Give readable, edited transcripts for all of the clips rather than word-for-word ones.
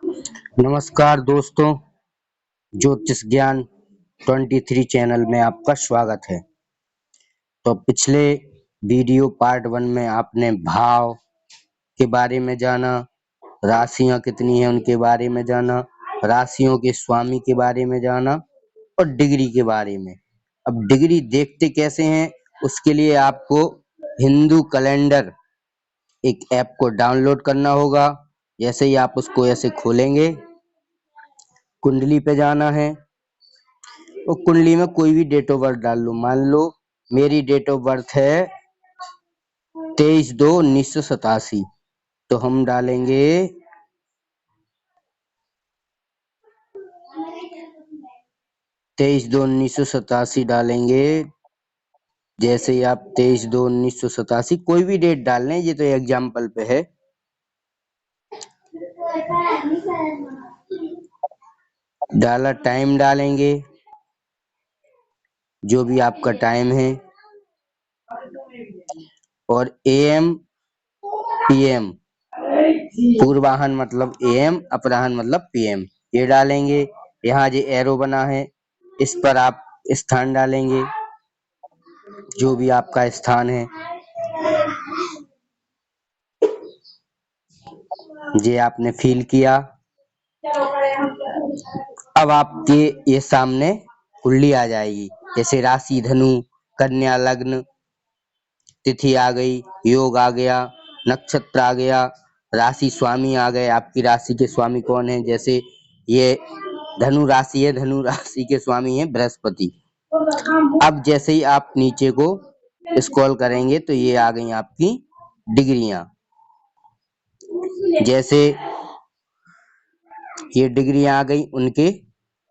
नमस्कार दोस्तों, ज्योतिष ज्ञान 23 चैनल में आपका स्वागत है। तो पिछले वीडियो पार्ट 1 में आपने भाव के बारे में जाना, राशियां कितनी हैं उनके बारे में जाना, राशियों के स्वामी के बारे में जाना और डिग्री के बारे में। अब डिग्री देखते कैसे हैं, उसके लिए आपको हिंदू कैलेंडर एक ऐप को डाउनलोड करना होगा। जैसे ही आप उसको ऐसे खोलेंगे, कुंडली पे जाना है और कुंडली में कोई भी डेट ऑफ बर्थ डाल लो। मान लो मेरी डेट ऑफ बर्थ है 23/2/1987, तो हम डालेंगे 23/2/1987 डालेंगे। जैसे ही आप 23/2/1987 कोई भी डेट डाल लें, ये तो एग्जाम्पल पे है। डाला, टाइम डालेंगे, जो भी आपका टाइम है, और एएम पीएम, पूर्वाहन मतलब एएम, अपराहन मतलब पीएम, ये डालेंगे। यहाँ जो एरो बना है इस पर आप स्थान डालेंगे, जो भी आपका स्थान है। ये आपने फिल किया। अब आपके ये सामने कुंडली आ जाएगी, जैसे राशि धनु, कन्या लग्न, तिथि आ गई, योग आ गया, नक्षत्र आ गया, राशि स्वामी आ गए। आपकी राशि के स्वामी कौन है? जैसे ये धनु राशि है, धनु राशि के स्वामी है बृहस्पति। अब जैसे ही आप नीचे को स्क्रॉल करेंगे तो ये आ गई आपकी डिग्रियां। जैसे ये डिग्रियां आ गई, उनके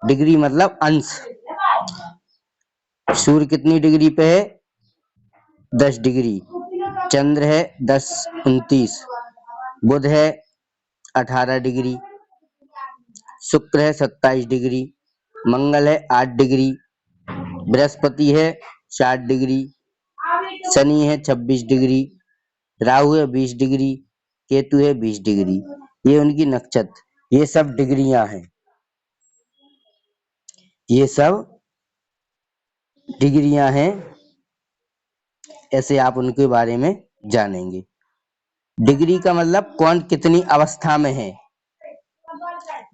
डिग्री मतलब अंश। सूर्य कितनी डिग्री पे है? 10 डिग्री। चंद्र है 10-29, बुध है 18 डिग्री, शुक्र है 27 डिग्री, मंगल है 8 डिग्री, बृहस्पति है 4 डिग्री, शनि है 26 डिग्री, राहु है 20 डिग्री, केतु है 20 डिग्री। ये उनकी नक्षत्र, ये सब डिग्रियां हैं, ये सब डिग्रियां हैं। ऐसे आप उनके बारे में जानेंगे। डिग्री का मतलब कौन कितनी अवस्था में है।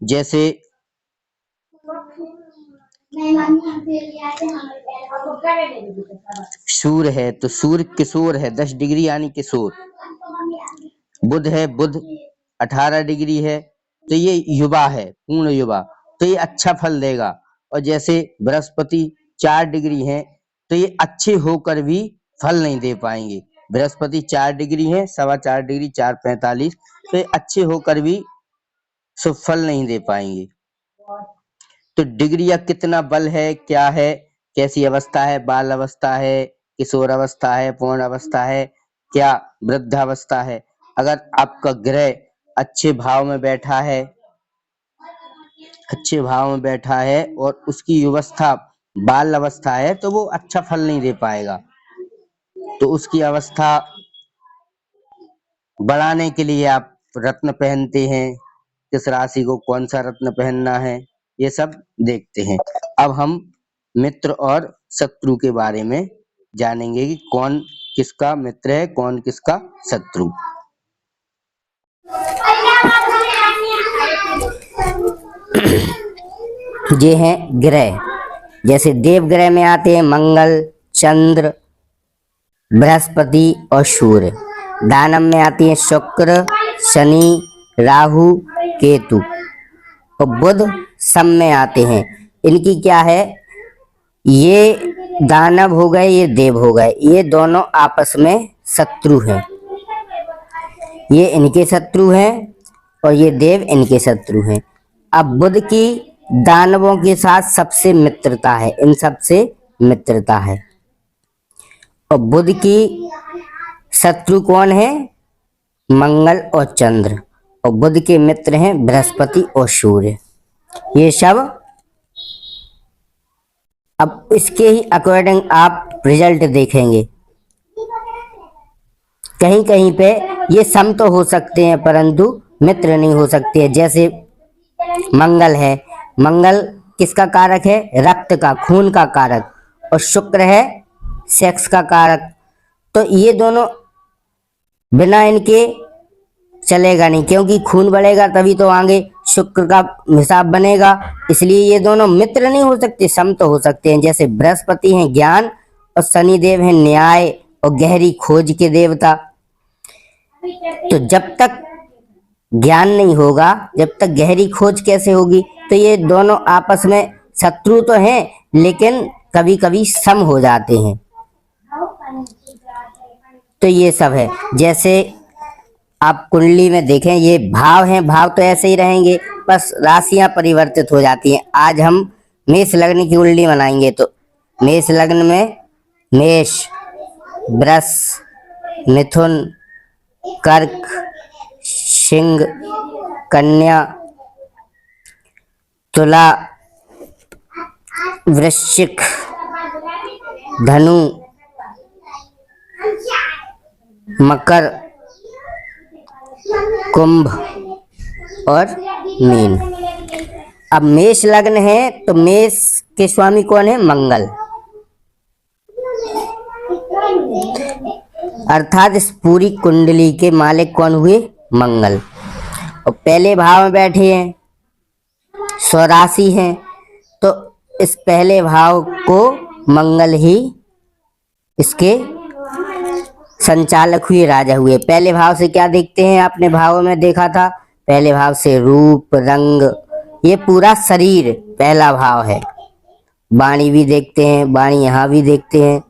जैसे सूर्य है तो सूर्य किशोर है, 10 डिग्री यानी किशोर। बुध है, बुध 18 डिग्री है, तो ये युवा है, पूर्ण युवा, तो ये अच्छा फल देगा। और जैसे बृहस्पति 4 डिग्री है, तो ये अच्छे होकर भी फल नहीं दे पाएंगे। बृहस्पति 4 डिग्री है, 4.25 डिग्री, 4:45, तो ये अच्छे होकर भी शुभ फल नहीं दे पाएंगे। तो डिग्री या कितना बल है, क्या है, कैसी अवस्था है, बाल अवस्था है, किशोर अवस्था है, पूर्ण अवस्था है, क्या वृद्धावस्था है। अगर आपका ग्रह अच्छे भाव में बैठा है, अच्छे भाव में बैठा है और उसकी अवस्था बाल अवस्था है, तो वो अच्छा फल नहीं दे पाएगा। तो उसकी अवस्था बढ़ाने के लिए आप रत्न पहनते हैं। किस राशि को कौन सा रत्न पहनना है, ये सब देखते हैं। अब हम मित्र और शत्रु के बारे में जानेंगे कि कौन किसका मित्र है, कौन किसका शत्रु। ये हैं ग्रह। जैसे देव ग्रह में आते हैं मंगल, चंद्र, बृहस्पति और सूर्य। दानव में आती है शुक्र, शनि, राहु, केतु और बुध सब में आते हैं। इनकी क्या है, ये दानव हो गए, ये देव हो गए, ये दोनों आपस में शत्रु हैं। ये इनके शत्रु हैं और ये देव इनके शत्रु हैं। अब बुध की दानवों के साथ सबसे मित्रता है, इन सबसे मित्रता है। और बुध की शत्रु कौन है? मंगल और चंद्र। और बुध के मित्र हैं बृहस्पति और सूर्य। ये सब अब इसके ही अकॉर्डिंग आप रिजल्ट देखेंगे। कहीं कहीं पे ये सम तो हो सकते हैं परंतु मित्र नहीं हो सकते हैं। जैसे मंगल है। मंगल किसका कारक है? रक्त का, खून का कारक। और शुक्र है सेक्स का कारक। तो ये दोनों बिना इनके चलेगा नहीं, क्योंकि खून बढ़ेगा तभी तो आगे शुक्र का हिसाब बनेगा। इसलिए ये दोनों मित्र नहीं हो सकते, सम तो हो सकते हैं। जैसे बृहस्पति हैं ज्ञान और शनिदेव हैं न्याय और गहरी खोज के देवता। तो जब तक ज्ञान नहीं होगा, जब तक गहरी खोज कैसे होगी? तो ये दोनों आपस में शत्रु तो हैं, लेकिन कभी कभी सम हो जाते हैं। तो ये सब है। जैसे आप कुंडली में देखें, ये भाव हैं, भाव तो ऐसे ही रहेंगे, बस राशियां परिवर्तित हो जाती हैं। आज हम मेष लग्न की कुंडली बनाएंगे। तो मेष लग्न में मेष, वृष, मिथुन, कर्क, सिंह, कन्या, तुला, वृश्चिक, धनु, मकर, कुंभ और मीन। अब मेष लग्न है तो मेष के स्वामी कौन है? मंगल। अर्थात इस पूरी कुंडली के मालिक कौन हुए? मंगल। और पहले भाव में बैठे हैं, स्वराशि हैं, तो इस पहले भाव को मंगल ही इसके संचालक हुए, राजा हुए। पहले भाव से क्या देखते हैं? आपने भावों में देखा था, पहले भाव से रूप, रंग, ये पूरा शरीर पहला भाव है। वाणी भी देखते हैं, वाणी यहाँ भी देखते हैं,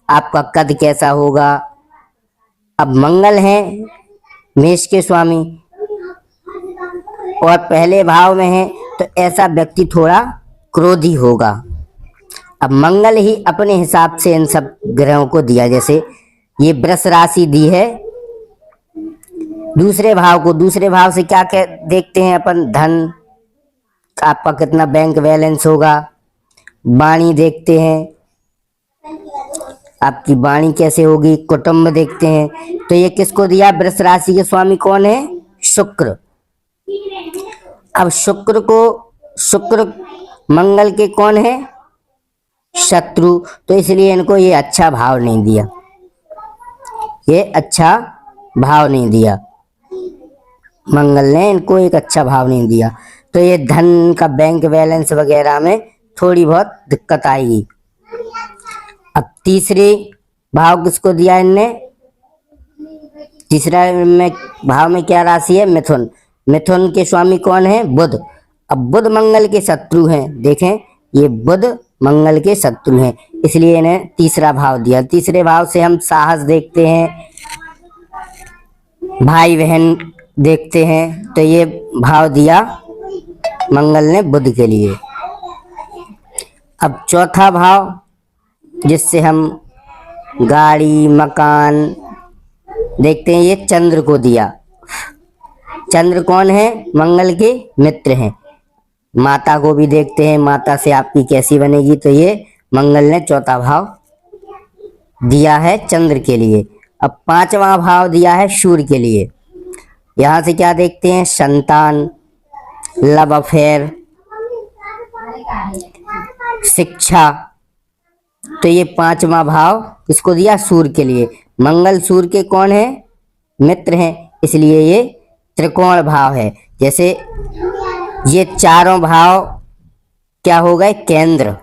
आपका कद कैसा होगा। अब मंगल है मेष के स्वामी और पहले भाव में है, तो ऐसा व्यक्ति थोड़ा क्रोधी होगा। अब मंगल ही अपने हिसाब से इन सब ग्रहों को दिया। जैसे ये वृष राशि दी है दूसरे भाव को, दूसरे भाव से क्या देखते हैं अपन? धन, आपका कितना बैंक बैलेंस होगा। वाणी देखते हैं, आपकी वाणी कैसे होगी। कुटुंब देखते हैं। तो ये किसको दिया? वृष राशि के स्वामी कौन है? शुक्र। अब शुक्र मंगल के कौन है? शत्रु। तो इसलिए इनको ये अच्छा भाव नहीं दिया, ये अच्छा भाव नहीं दिया, मंगल ने इनको एक अच्छा भाव नहीं दिया। तो ये धन का बैंक बैलेंस वगैरह में थोड़ी बहुत दिक्कत आएगी। अब तीसरे भाव किसको दिया इनने? तीसरा भाव में क्या राशि है? मिथुन। मिथुन के स्वामी कौन है? बुध। अब बुध मंगल के शत्रु हैं। देखें, ये बुध मंगल के शत्रु हैं, इसलिए इन्हें तीसरा भाव दिया। तीसरे भाव से हम साहस देखते हैं, भाई बहन देखते हैं। तो ये भाव दिया मंगल ने बुध के लिए। अब चौथा भाव जिससे हम गाड़ी, मकान देखते हैं, ये चंद्र को दिया। चंद्र कौन है? मंगल के मित्र हैं। माता को भी देखते हैं, माता से आपकी कैसी बनेगी। तो ये मंगल ने चौथा भाव दिया है चंद्र के लिए। अब पांचवा भाव दिया है सूर्य के लिए। यहां से क्या देखते हैं? संतान, लव अफेयर, शिक्षा। तो ये पांचवा भाव किसको दिया? सूर्य के लिए। मंगल सूर्य के कौन है? मित्र हैं, इसलिए ये त्रिकोण भाव है। जैसे ये चारों भाव क्या हो गए? केंद्र।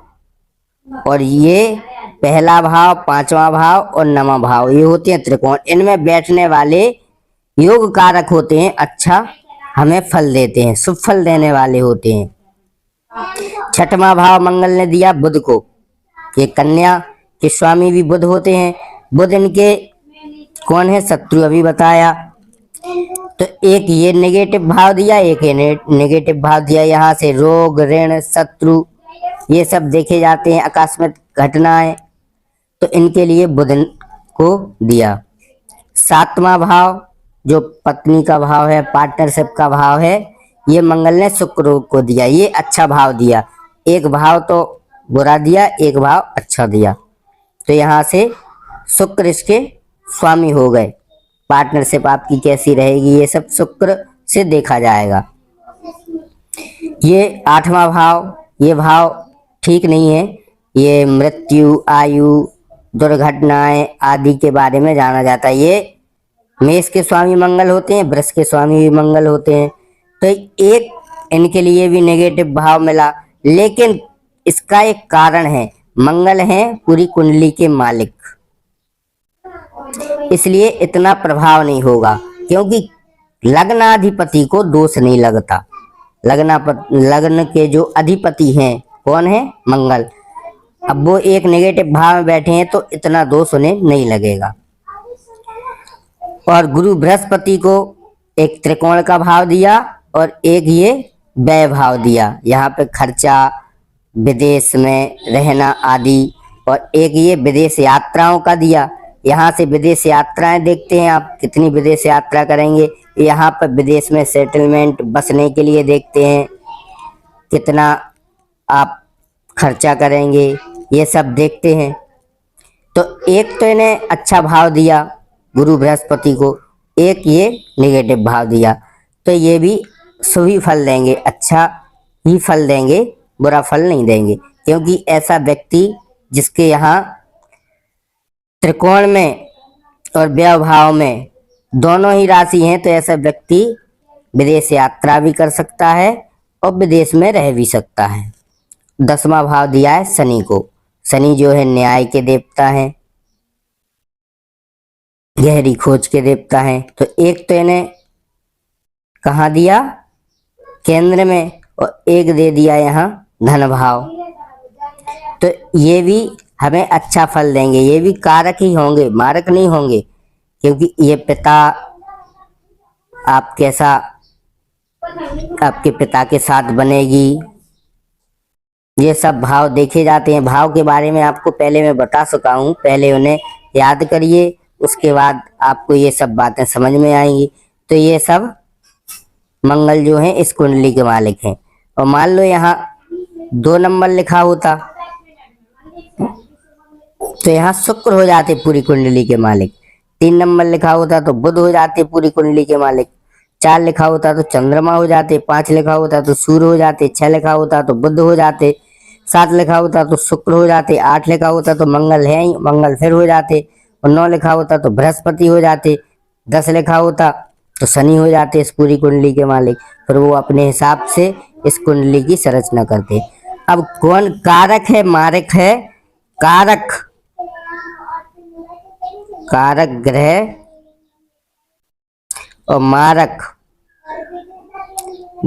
और ये पहला भाव, पांचवा भाव और नवा भाव, ये होते हैं त्रिकोण। इनमें बैठने वाले योग कारक होते हैं, अच्छा हमें फल देते हैं, शुभ फल देने वाले होते हैं। छठवां भाव मंगल ने दिया बुध को। ये कन्या के स्वामी भी बुध होते हैं। बुध इनके कौन है? शत्रु, अभी बताया। तो एक ये नेगेटिव भाव दिया, एक ये नेगेटिव भाव दिया। यहाँ से रोग, ऋण, शत्रु ये सब देखे जाते हैं, आकस्मिक घटनाएं, तो इनके लिए बुध को दिया। सातवां भाव जो पत्नी का भाव है, पार्टनरशिप का भाव है, ये मंगल ने शुक्र को दिया। ये अच्छा भाव दिया। एक भाव तो बुरा दिया, एक भाव अच्छा दिया। तो यहाँ से शुक्र इसके स्वामी हो गए। पार्टनरशिप आपकी कैसी रहेगी, ये सब शुक्र से देखा जाएगा। ये 8वां भाव, ये भाव ठीक नहीं है। ये मृत्यु, आयु, दुर्घटनाएं आदि के बारे में जाना जाता है। ये मेष के स्वामी मंगल होते हैं, वृष के स्वामी भी मंगल होते हैं। तो एक इनके लिए भी नेगेटिव भाव मिला, लेकिन इसका एक कारण है। मंगल है पूरी कुंडली के मालिक, इसलिए इतना प्रभाव नहीं होगा, क्योंकि लग्नाधिपति को दोष नहीं लगता। लग्न के जो अधिपति हैं कौन है? मंगल। अब वो एक नेगेटिव भाव में बैठे हैं तो इतना दोष उन्हें नहीं लगेगा। और गुरु बृहस्पति को एक त्रिकोण का भाव दिया और एक ये व्यय भाव दिया, यहाँ पे खर्चा, विदेश में रहना आदि, और एक ये विदेश यात्राओं का दिया। यहाँ से विदेश यात्राएं देखते हैं आप, कितनी विदेश यात्रा करेंगे। यहाँ पर विदेश में सेटलमेंट, बसने के लिए देखते हैं कितना आप खर्चा करेंगे, ये सब देखते हैं। तो एक तो इन्हें अच्छा भाव दिया गुरु बृहस्पति को, एक ये नेगेटिव भाव दिया, तो ये भी शुभ ही फल देंगे, अच्छा ही फल देंगे, बुरा फल नहीं देंगे। क्योंकि ऐसा व्यक्ति जिसके यहाँ त्रिकोण में और व्यय भाव में दोनों ही राशि हैं, तो ऐसा व्यक्ति विदेश यात्रा भी कर सकता है और विदेश में रह भी सकता है। 10वां भाव दिया है शनि को। शनि जो है न्याय के देवता हैं, गहरी खोज के देवता हैं। तो एक तो इन्हें कहाँ दिया? केंद्र में, और एक दे दिया यहाँ धन भाव। तो ये भी हमें अच्छा फल देंगे, ये भी कारक ही होंगे, मारक नहीं होंगे। क्योंकि ये पिता, आप कैसा आपके पिता के साथ बनेगी, ये सब भाव देखे जाते हैं। भाव के बारे में आपको पहले मैं बता चुका हूँ, पहले उन्हें याद करिए, उसके बाद आपको ये सब बातें समझ में आएंगी। तो ये सब मंगल जो है इस कुंडली के मालिक हैं। और मान लो यहाँ 2 नंबर लिखा होता तो यहाँ शुक्र हो जाते पूरी कुंडली के मालिक। 3 नंबर लिखा होता तो बुध हो जाते पूरी कुंडली के मालिक। 4 लिखा होता तो चंद्रमा हो जाते। 5 लिखा होता तो सूर्य हो जाते। 6 लिखा होता तो बुध हो जाते। 7 लिखा होता तो शुक्र हो जाते। 8 लिखा होता तो मंगल है ही, मंगल फिर हो जाते। और 9 लिखा होता तो बृहस्पति हो जाते। 10 लिखा होता तो शनि हो जाते इस पूरी कुंडली के मालिक। फिर वो अपने हिसाब से इस कुंडली की संरचना करते। अब कौन कारक है, मारक है? कारक, कारक ग्रह और मारक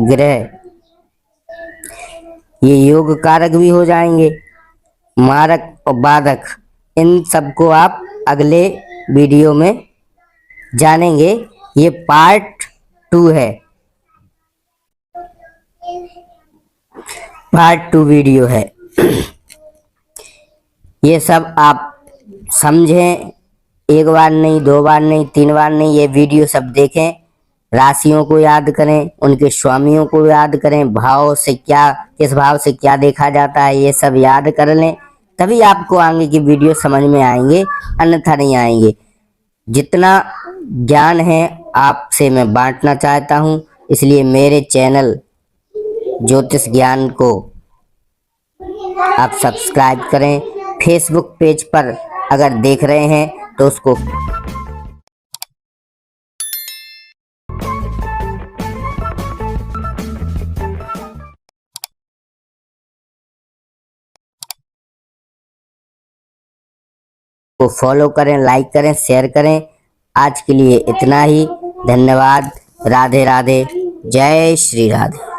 ग्रह, ये योग कारक भी हो जाएंगे। मारक और बाधक, इन सबको आप अगले वीडियो में जानेंगे। ये पार्ट 2 है, पार्ट 2 वीडियो है। ये सब आप समझें, एक बार नहीं, 2 बार नहीं, 3 बार नहीं, ये वीडियो सब देखें। राशियों को याद करें, उनके स्वामियों को याद करें, भाव से क्या, किस भाव से क्या देखा जाता है, ये सब याद कर लें, तभी आपको आगे की वीडियो समझ में आएंगे, अन्यथा नहीं आएंगे। जितना ज्ञान है आपसे मैं बांटना चाहता हूँ, इसलिए मेरे चैनल ज्योतिष ज्ञान को आप सब्सक्राइब करें। फेसबुक पेज पर अगर देख रहे हैं तो उसको फॉलो करें, लाइक करें, शेयर करें। आज के लिए इतना ही। धन्यवाद। राधे राधे। जय श्री राधे।